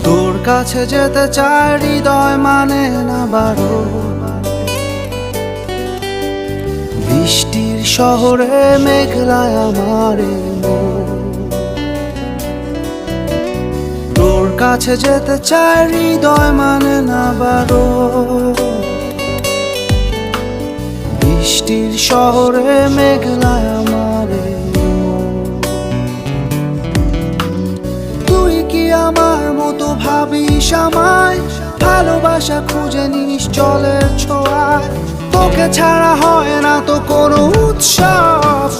তোর কাছে যেতে চাই হৃদয় মানে না বারো, বৃষ্টির শহরে মেঘলায় আমার তোর কাছে যেতে চাই হৃদয় মানে না বারো, বৃষ্টির শহরে মেঘলায় আমার তুই কি আমার মতো ভাবিস আমায়, ভালোবাসা খুঁজে নিস জলের ছোঁয়ায়, তোকে ছাড়া হয় না তো কোনো উৎসব।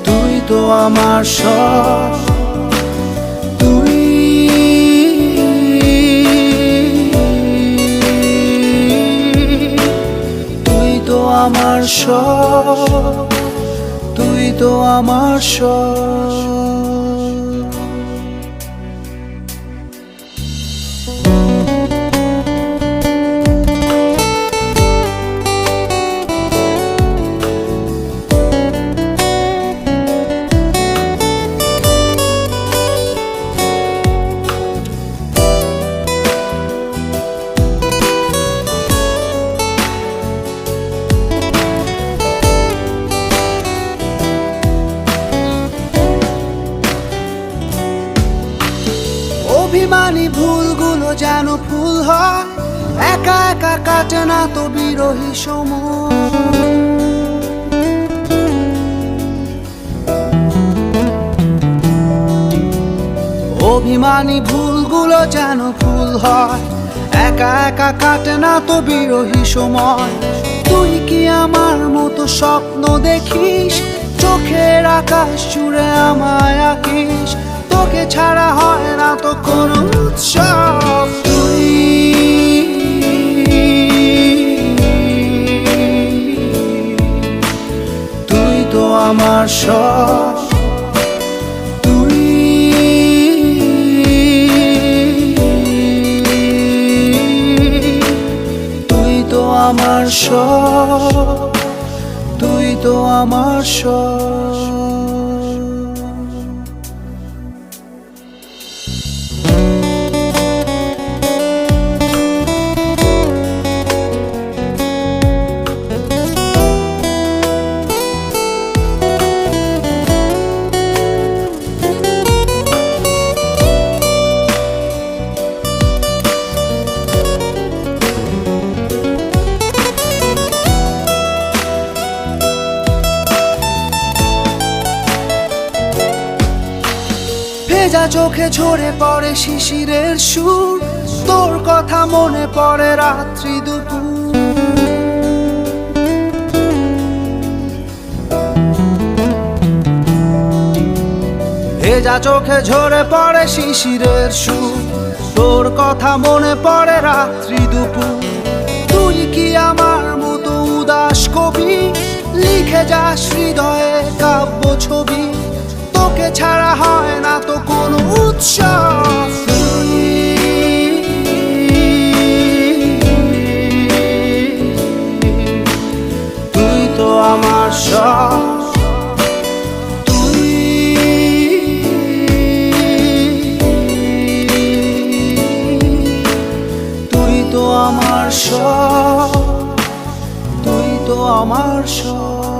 তুই তো আমার সব, তুই তো আমার সব, তুই তো আমার সব। অভিমানী ভুলগুলো যেন ফুল হয়, একা একা কাটে না তো বিরহী সময়। অভিমানী ভুলগুলো যেন ফুল হয়, একা একা কাটে না তো বিরহী সময়। তুই কি আমার মতো স্বপ্ন দেখিস, চোখের আকাশ জুড়ে আমায় আঁকিস, তোকে ছাড়া হয় না তো কোনো উৎসব। তুই তো আমার সব, তুই তো আমার সব, তুই তো আমার সব। ভেজা চোখে ঝরে পড়ে শিশিরের সুর, তোর কথা মনে পড়ে রাত্রি দুপুর। ভেজা চোখে ঝরে পড়ে শিশিরের সুর, তোর কথা মনে পড়ে রাত্রি দুপুর। তুই কি আমার মতো উদাস কবি, লিখে যাস হৃদয়ে কাব্য ছবি, তোকে ছাড়া হয় না তো কোনো উৎসব। তুই তো আমার সব, তুই তো আমার সব, তুই তো আমার সব।